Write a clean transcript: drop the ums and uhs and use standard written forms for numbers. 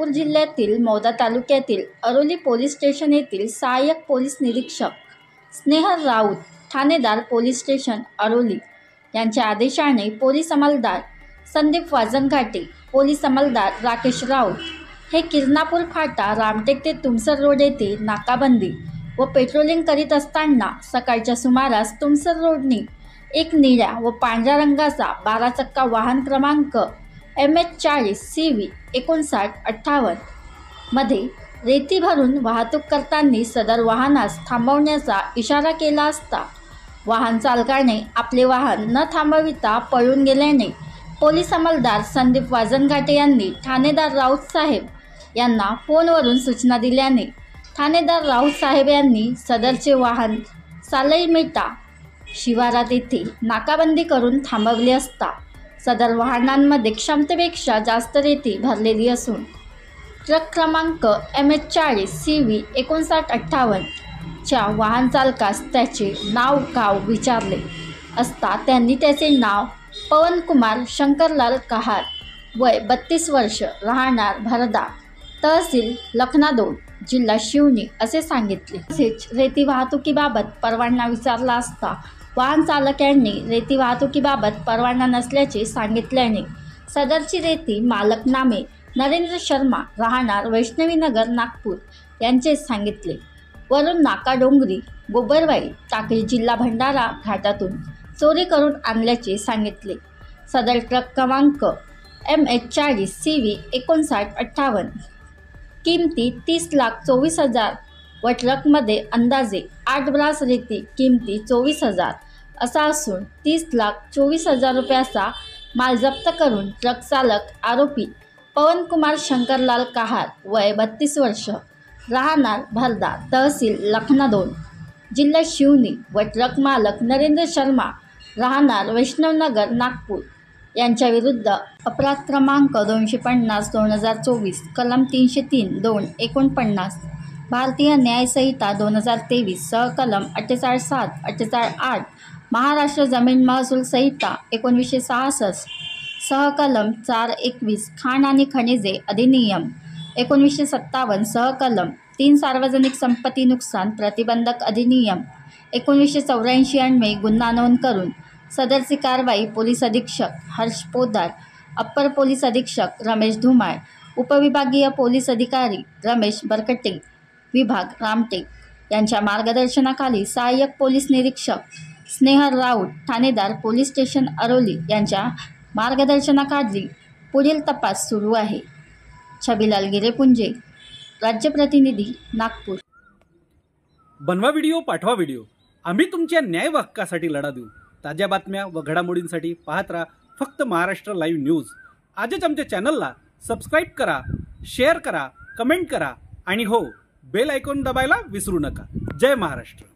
नागपूर जिल्ह्यातील मौदा तालुक्यातील Aroli police station येथील सहाय्यक पोलीस निरीक्षक स्नेहल राऊत, ठाणेदार पोलीस स्टेशन अरोली यांच्या आदेशाने पोलीस अंमलदार संदीप वाजनघाटे, पोलीस अंमलदार राकेश राऊत हे किरणापूर फाटा रामटेक ते तुमसर रोड येथे नाकाबंदी व पेट्रोलिंग करीत असताना सकाळच्या सुमारास तुमसर रोडनी एक निळ्या व पांढऱ्या रंगाचा 12 चक्का वाहन क्रमांक MH40 CV 5958 मध्ये रेती भरून वाहतूक करताना सदर वाहनास थांबवण्याचा इशारा केला असता वाहन चालकाने आपले वाहन न थांबविता पळून गेल्याने पोलीस अंमलदार संदीप वाजनघाटे यांनी ठाणेदार राऊत साहेब यांना फोनवरून सूचना दिल्याने ठाणेदार राऊत साहेब यांनी सदरचे वाहन सालईमेटा शिवारात येथे नाकाबंदी करून थांबवले असता सदर वाहनांमध्ये क्षमतेपेक्षा जास्त रेती भरलेली असून ट्रक क्रमांक MH40 CV 5958 च्या वाहन चालकास त्याचे नाव गाव विचारले असता त्यांनी त्याचे नाव पवनकुमार शंकरलाल कहार, वय 32 वर्ष, राहणार भरदा, तहसील लखना 2, जिल्हा शिवनी असे सांगितले। तसेच रेती वाहतुकीबाबत परवाना विचारला असता वाहन चालक यांनी रेती वाहतुकीबाबत परवाना नसल्याचे सांगितल्याने सदरची रेती मालकनामे नरेंद्र शर्मा, राहणार वैष्णवीनगर, नागपूर यांचे सांगितले। वरून नाकाडोंगरी, गोबरवाई, टाकळी, जिल्हा भंडारा घाटातून चोरी करून आणल्याचे सांगितले। सदर ट्रक क्रमांक MH40 CV 5958 किमती 30,24,000 व ट्रकमध्ये अंदाजे 8 ब्रास रेती किमती 24,000 असा असून 30,24,000 रुपयाचा माल जप्त करून ट्रक चालक आरोपी पवनकुमार शंकरलाल कहार, वय 32 वर्ष, राहणार भरदा, तहसील लखना 2, जिल्हा शिवनी व ट्रक मालक नरेंद्र शर्मा, राहणार वैष्णवनगर, नागपूर यांच्या विरुद्ध अपराध क्रमांक 250/2024 कलम 303(2) भारतीय न्याय संहिता 2023 सह कलम 48(7), 48(8), महाराष्ट्र जमीन महसूल संहिता 1966 सह कलम 4(21), खाण आणि खनिजे अधिनियम 1957 सह कलम 3, सार्वजनिक संपत्ती नुकसान प्रतिबंधक अधिनियम 1984 अन्वये गुन्हा नोंद करून सदरची कारवाई पोलीस अधीक्षक हर्ष पोद्दार, अप्पर पोलीस अधीक्षक रमेश धुमाळ, उपविभागीय पोलीस अधिकारी रमेश बरकटे, विभाग रामटेक यांच्या मार्गदर्शनाखाली सहाय्यक पोलीस निरीक्षक स्नेहल राऊत, ठाणेदार पोलीस स्टेशन अरोली यांच्या मार्गदर्शनाखाली पुढील तपास सुरू आहे। छबिलाल गिरेपुंजे, राज्य प्रतिनिधी, नागपूर। बनवा व्हिडिओ, पाठवा व्हिडिओ, आम्ही तुमच्या न्याय हक्कासाठी लढा देऊ। ताज्या बातम्या व घडामोडींसाठी पाहत राहा फक्त महाराष्ट्र लाईव्ह न्यूज। आजच आमच्या चॅनलला सबस्क्राईब करा, शेअर करा, कमेंट करा आणि हो, बेल आयकॉन दबायला विसरू नका। जय महाराष्ट्र।